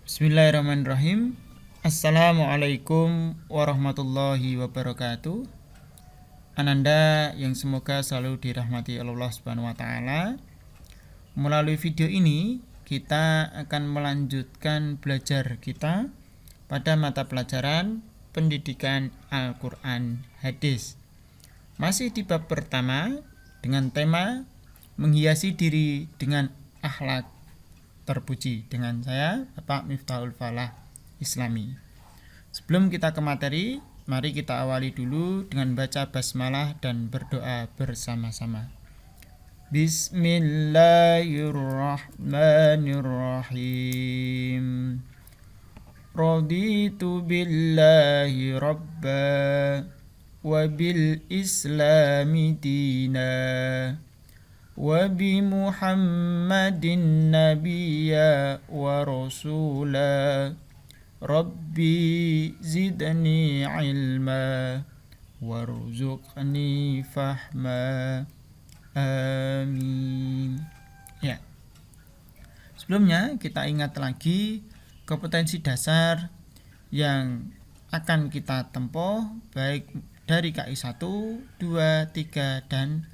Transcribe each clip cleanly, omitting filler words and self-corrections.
Bismillahirrahmanirrahim. Assalamualaikum warahmatullahi wabarakatuh. Ananda yang semoga selalu dirahmati Allah Subhanahu wa taala. Melalui video ini kita akan melanjutkan belajar kita pada mata pelajaran pendidikan Al-Qur'an Hadis. Masih di bab pertama dengan tema menghiasi diri dengan akhlak terpuji, dengan saya Bapak Miftahul Falah Islami. Sebelum kita ke materi, mari kita awali dulu dengan baca basmalah dan berdoa bersama-sama. Bismillahirrahmanirrahim. Raditu billahi rabba wa bil islami dina wa bi Muhammadin nabiyya wa rasula Rabbi zidni ilma warzuqni fahma amin. Ya. Sebelumnya kita ingat lagi kompetensi dasar yang akan kita tempuh baik dari KI 1, 2, 3 dan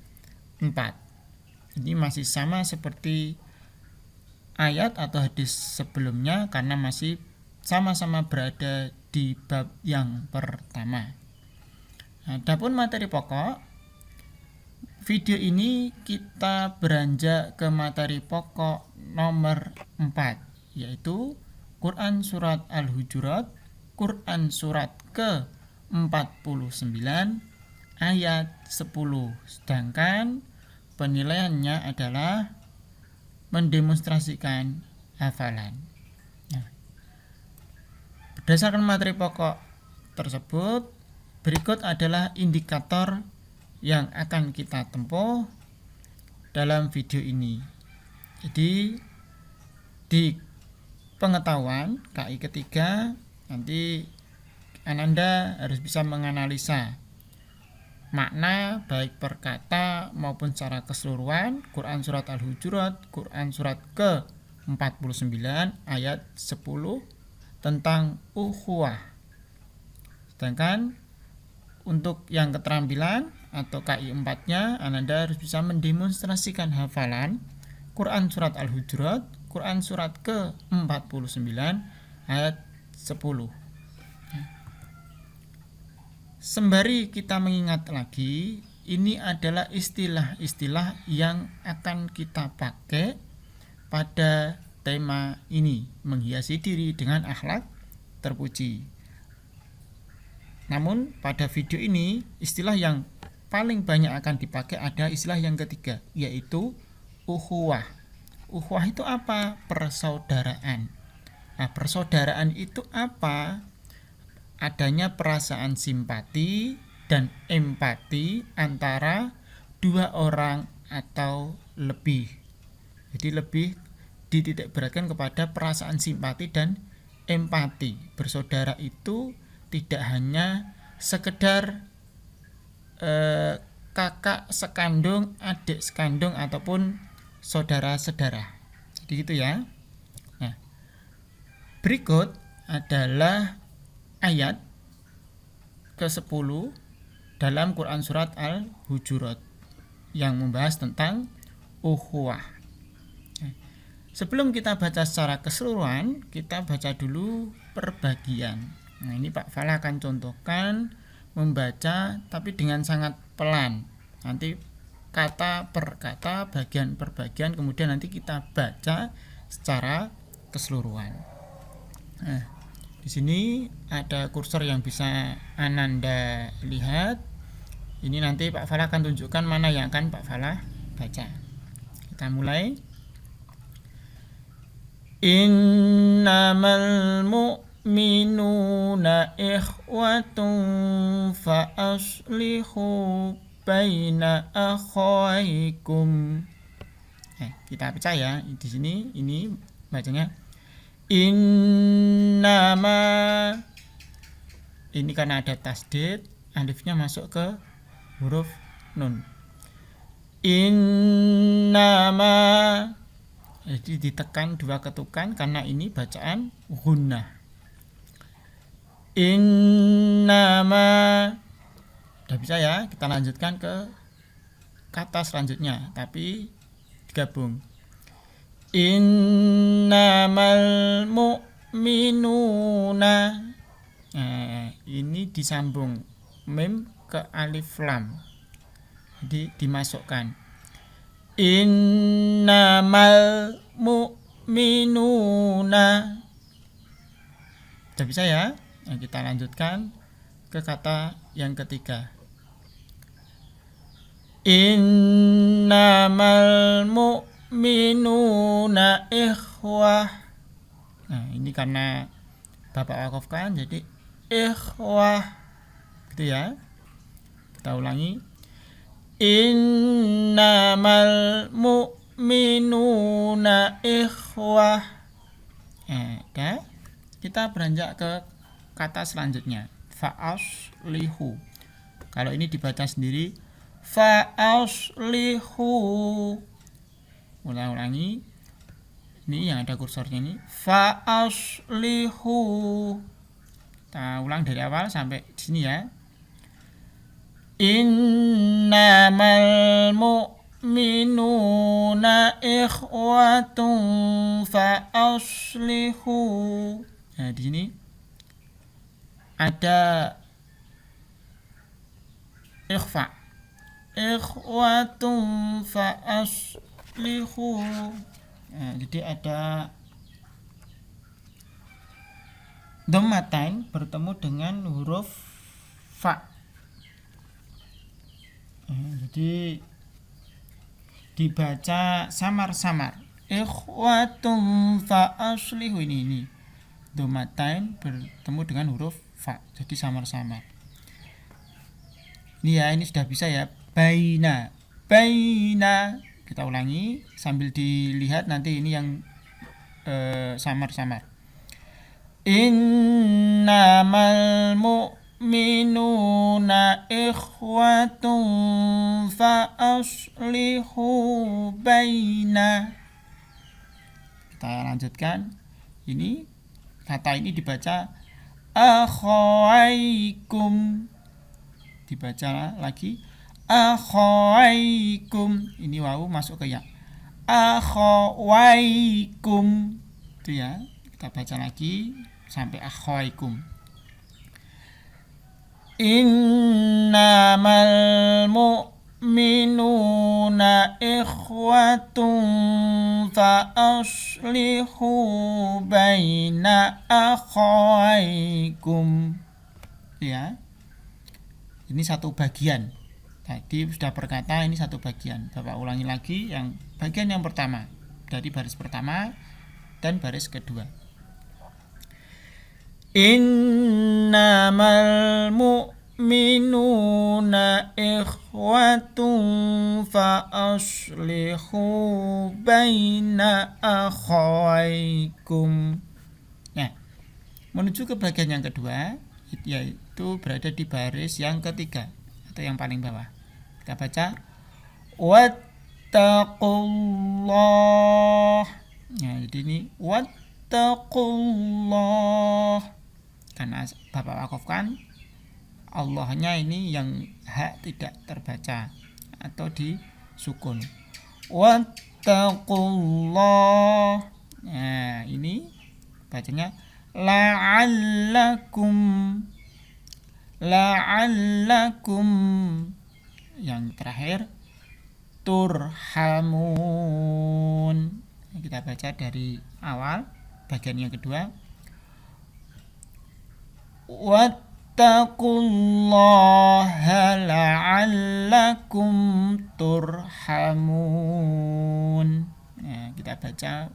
4. Ini masih sama seperti ayat atau hadis sebelumnya karena masih sama-sama berada di bab yang pertama. Adapun materi pokok, video ini kita beranjak ke materi pokok nomor 4, yaitu Quran Surat Al-Hujurat, Quran Surat ke-49 ayat 10. Sedangkan penilaiannya adalah mendemonstrasikan hafalan. Berdasarkan materi pokok tersebut, berikut adalah indikator yang akan kita tempuh dalam video ini. Jadi di pengetahuan KI ketiga nanti Ananda harus bisa menganalisa makna baik per kata maupun secara keseluruhan Quran Surat Al-Hujurat, Quran Surat ke-49 ayat 10 tentang ukhuwah. Sedangkan untuk yang keterampilan atau KI 4-nya, Ananda harus bisa mendemonstrasikan hafalan Quran Surat Al-Hujurat, Quran Surat ke-49 ayat 10. Sembari kita mengingat lagi, ini adalah istilah-istilah yang akan kita pakai pada tema ini, menghiasi diri dengan akhlak terpuji. Namun pada video ini, istilah yang paling banyak akan dipakai ada istilah yang ketiga, yaitu ukhuwah. Ukhuwah itu apa? Persaudaraan. Nah, persaudaraan itu apa? Adanya perasaan simpati dan empati antara dua orang atau lebih. Jadi lebih dititik beratkan kepada perasaan simpati dan empati. Bersaudara itu tidak hanya sekedar kakak sekandung, adik sekandung ataupun saudara-saudara. Jadi gitu ya. Nah, berikut adalah ayat ke-10 dalam Quran Surat Al-Hujurat yang membahas tentang ukhuwah. Sebelum kita baca secara keseluruhan, kita baca dulu perbagian. Nah, ini Pak Falah akan contohkan membaca tapi dengan sangat pelan. Nanti kata per kata, bagian per bagian, kemudian nanti kita baca secara keseluruhan. Nah, di sini ada kursor yang bisa Ananda lihat. Ini nanti Pak Falah akan tunjukkan mana yang akan Pak Falah baca. Kita mulai. Innamal mu'minuna ikhwatun fa aslihu baina akhawaikum. Kita baca ya. Di sini ini bacanya innama, ini karena ada tasdid, alifnya masuk ke huruf nun. Innama Jadi ditekan 2 ketukan karena ini bacaan gunnah. Innama. Udah bisa ya, kita lanjutkan ke kata selanjutnya, tapi digabung. Innamal mu'minuna. Nah, ini disambung mim ke alif lam. Jadi dimasukkan. Innamal mu'minuna. Sudah bisa ya? Nah, kita lanjutkan ke kata yang ketiga. Innamal mu'minuna ikhwah. Nah, ini karena Bapak wakafkan jadi ikhwah. Gitu ya. Kita ulangi. Innamal mu'minuna ikhwah. Nah, kita beranjak ke kata selanjutnya. Fa'aslihu. Kalau ini dibaca sendiri fa'aslihu. Ulangi. Ini yang ada kursornya ini. Fa'aslihu. Kita ulang dari awal sampai sini ya. Innamal mu'minuna ikhwatun fa'aslihu. Nah, di sini ada ikhfa. Ikhwatun fa'aslihu. Nah, jadi ada dhammatain bertemu dengan huruf fa. Jadi dibaca samar-samar. Ikhwatun fa'aslihu. Ini dhammatain bertemu dengan huruf fa. Jadi samar-samar. Ini ya, ini sudah bisa ya. Baina. Kita ulangi sambil dilihat nanti ini yang samar-samar. Innamal mu'minuna ikhwatun fa'aslihu baina. Kita lanjutkan. Ini kata ini dibaca akhawaikum. Dibaca lagi akhawaikum. Ini wawu masuk ke ya. Akhawaikum. Itu ya. Kita baca lagi sampai akhawaikum. Innamal mu'minuna ikhwatun fa'aslihu baina akhawaikum. Ya. Ini satu bagian. Tadi sudah berkata ini satu bagian. Bapak ulangi lagi yang bagian yang pertama dari baris pertama dan baris kedua. Innamal mu'minuna ikhwatun fa'aslihu baina akhawaikum. Nah, menuju ke bagian yang kedua, yaitu berada di baris yang ketiga atau yang paling bawah. Kita baca wattaqullah. Nah, jadi ini wattaqullah. Karena Bapak wakafkan Allahnya ini yang hak tidak terbaca atau disukun. Wattaqullah. Nah, ini bacanya la'allakum. Yang terakhir turhamun. Kita baca dari awal bagian yang kedua. Wattaqullaha la'allakum turhamun. Nah, kita baca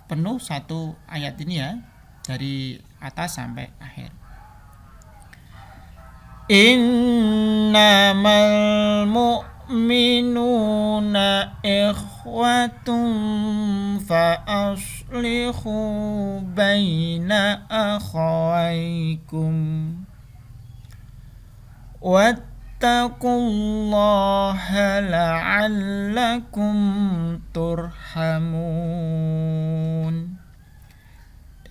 penuh satu ayat ini ya, dari atas sampai akhir. Innamal mu'minuna ikhwatun fa'aslihu baina akhawaikum. wattaqullaha la'allakum turhamun.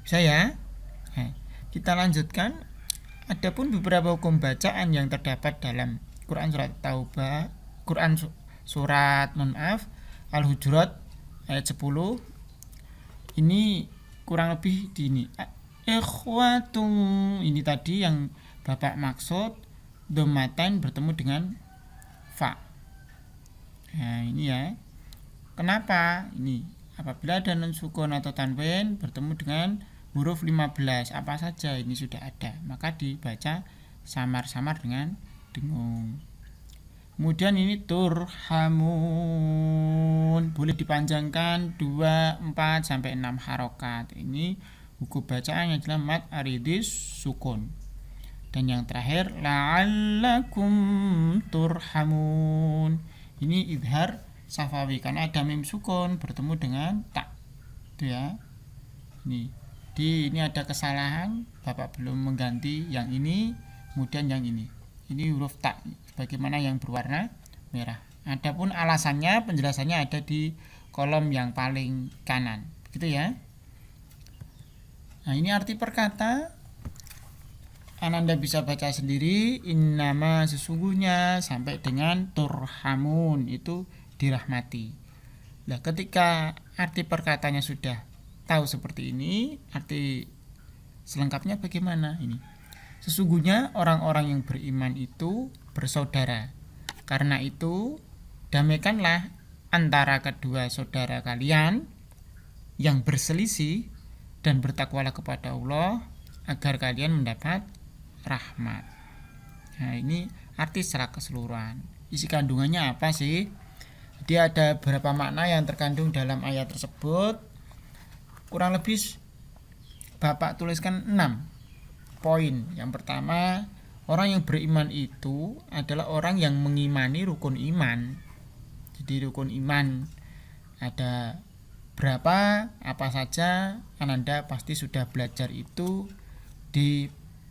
Bisa ya? Nah, kita lanjutkan. Adapun beberapa hukum bacaan yang terdapat dalam Quran surat Taubah, surat Al-Hujurat ayat 10. Ini kurang lebih di ini. Ikhwatum, ini tadi yang Bapak maksud, dhammatain bertemu dengan fa. Nah, ini ya. Kenapa? Ini apabila ada nun sukun atau tanwin bertemu dengan huruf 15 apa saja ini sudah ada, maka dibaca samar-samar dengan dengung. Kemudian ini turhamun, boleh dipanjangkan 2, 4 sampai 6 harokat. Ini hukum bacaan yang adalah mad aridis sukun. Dan yang terakhir la'allakum turhamun. Ini idhar safawi karena ada mim sukun bertemu dengan tak. Itu ya. Ini ada kesalahan, Bapak belum mengganti yang ini, kemudian yang ini. Ini huruf tak, sebagaimana yang berwarna merah. Adapun alasannya, penjelasannya ada di kolom yang paling kanan. Begitu ya. Nah, ini arti perkata. Ananda bisa baca sendiri, innama sesungguhnya sampai dengan turhamun itu dirahmati. Nah, ketika arti perkatanya sudah tahu seperti ini, arti selengkapnya bagaimana ini? Sesungguhnya orang-orang yang beriman itu bersaudara. Karena itu, damaikanlah antara kedua saudara kalian yang berselisih dan bertakwalah kepada Allah agar kalian mendapat rahmat. Nah, ini arti secara keseluruhan. Isi kandungannya apa sih? Dia ada beberapa makna yang terkandung dalam ayat tersebut. Kurang lebih Bapak tuliskan 6 poin. Yang pertama, orang yang beriman itu adalah orang yang mengimani rukun iman. Jadi rukun iman ada berapa, apa saja, Ananda pasti sudah belajar itu di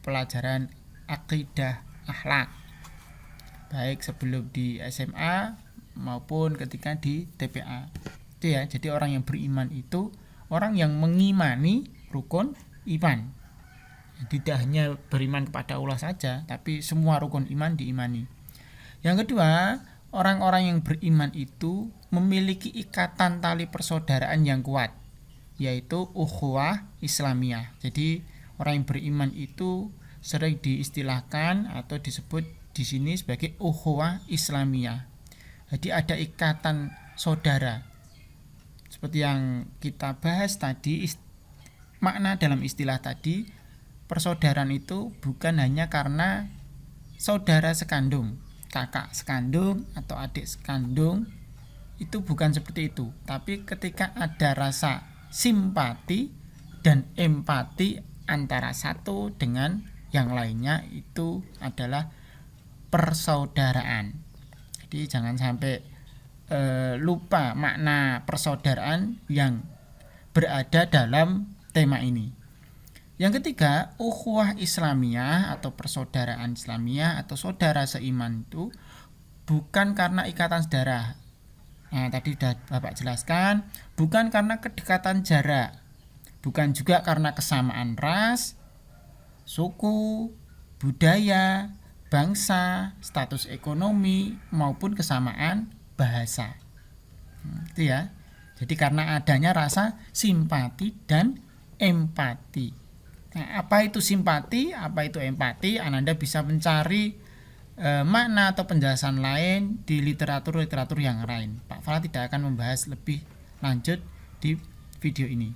pelajaran akidah akhlak, baik sebelum di SMA maupun ketika di TPA. Itu ya, jadi orang yang beriman itu orang yang mengimani rukun iman. Tidak hanya beriman kepada Allah saja, tapi semua rukun iman diimani. Yang kedua, orang-orang yang beriman itu memiliki ikatan tali persaudaraan yang kuat, yaitu ukhuwah Islamiyah. Jadi orang yang beriman itu sering diistilahkan atau disebut di sini sebagai ukhuwah Islamiyah. Jadi ada ikatan saudara. Seperti yang kita bahas tadi, makna dalam istilah tadi, persaudaraan itu bukan hanya karena saudara sekandung, kakak sekandung atau adik sekandung, itu bukan seperti itu. Tapi ketika ada rasa simpati dan empati antara satu dengan yang lainnya, itu adalah persaudaraan. Jadi jangan sampai lupa makna persaudaraan yang berada dalam tema ini. Yang ketiga, ukhuwah Islamiyah atau persaudaraan Islamiyah atau saudara seiman itu bukan karena ikatan saudara. Nah, tadi sudah Bapak jelaskan, bukan karena kedekatan jarak, bukan juga karena kesamaan ras, suku, budaya, bangsa, status ekonomi maupun kesamaan bahasa. Itu ya. Jadi karena adanya rasa simpati dan empati. Nah, apa itu simpati, apa itu empati? Ananda bisa mencari makna atau penjelasan lain di literatur-literatur yang lain. Pak Fala tidak akan membahas lebih lanjut di video ini.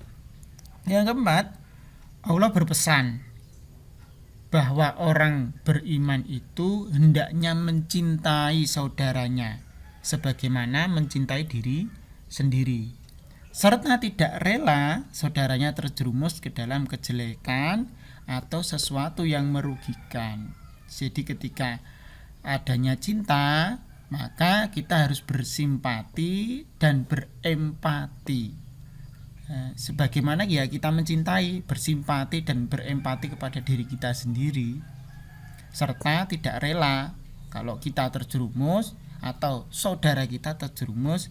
Yang keempat, Allah berpesan bahwa orang beriman itu hendaknya mencintai saudaranya sebagaimana mencintai diri sendiri, serta tidak rela saudaranya terjerumus ke dalam kejelekan atau sesuatu yang merugikan. Jadi ketika adanya cinta, maka kita harus bersimpati dan berempati. Sebagaimana ya kita mencintai, bersimpati dan berempati kepada diri kita sendiri, serta tidak rela kalau kita terjerumus atau saudara kita terjerumus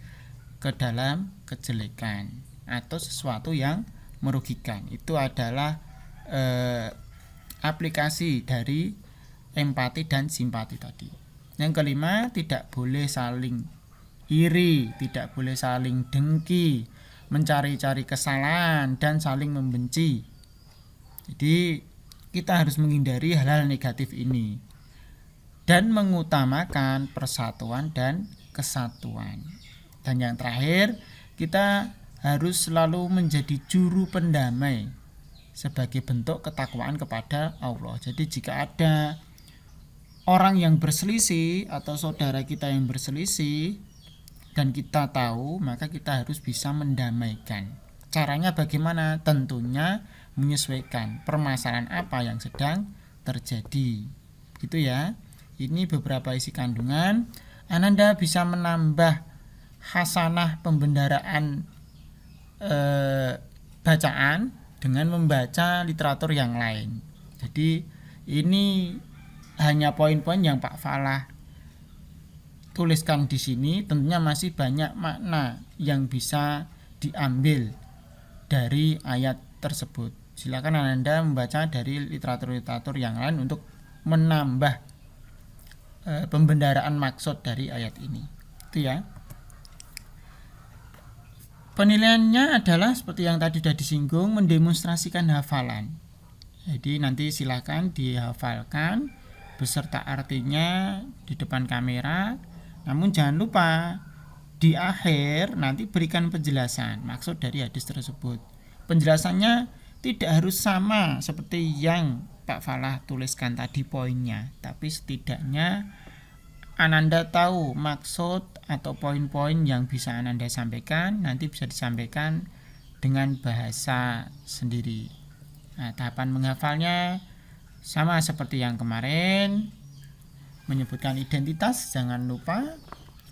ke dalam kejelekan atau sesuatu yang merugikan. Itu adalah aplikasi dari empati dan simpati tadi. Yang kelima, tidak boleh saling iri, tidak boleh saling dengki, mencari-cari kesalahan dan saling membenci. Jadi kita harus menghindari hal-hal negatif ini dan mengutamakan persatuan dan kesatuan. Dan yang terakhir, kita harus selalu menjadi juru pendamai sebagai bentuk ketakwaan kepada Allah. Jadi jika ada orang yang berselisih atau saudara kita yang berselisih dan kita tahu, maka kita harus bisa mendamaikan. Caranya bagaimana? Tentunya menyesuaikan permasalahan apa yang sedang terjadi. Gitu ya. Ini beberapa isi kandungan. Ananda bisa menambah hasanah pembendaraan bacaan dengan membaca literatur yang lain. Jadi ini hanya poin-poin yang Pak Falah tuliskan di sini. Tentunya masih banyak makna yang bisa diambil dari ayat tersebut. Silakan Anda membaca dari literatur-literatur yang lain untuk menambah pembendaraan maksud dari ayat ini. Itu ya. Penilaiannya adalah seperti yang tadi sudah disinggung, mendemonstrasikan hafalan. Jadi nanti silakan dihafalkan beserta artinya di depan kamera. Namun jangan lupa di akhir nanti berikan penjelasan maksud dari hadis tersebut. Penjelasannya tidak harus sama seperti yang Pak Falah tuliskan tadi poinnya, tapi setidaknya Ananda tahu maksud atau poin-poin yang bisa Ananda sampaikan, nanti bisa disampaikan dengan bahasa sendiri. Nah, tahapan menghafalnya sama seperti yang kemarin, menyebutkan identitas, jangan lupa,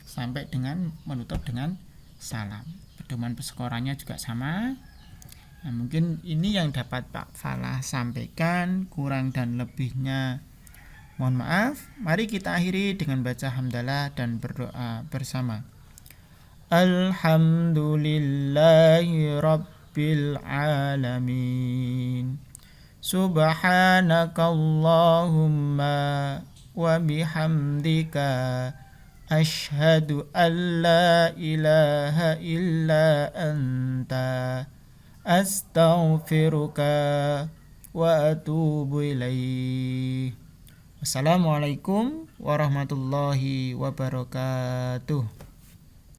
sampai dengan menutup dengan salam. Pedoman persekorannya juga sama. Nah, mungkin ini yang dapat Pak Falah sampaikan, kurang dan lebihnya mohon maaf. Mari kita akhiri dengan baca hamdalah dan berdoa bersama. Alhamdulillahi Rabbil Alamin. Subhanakallahumma wa bihamdika asyhadu an la ilaha illa anta astaghfiruka wa atubu ilaih. Assalamualaikum warahmatullahi wabarakatuh.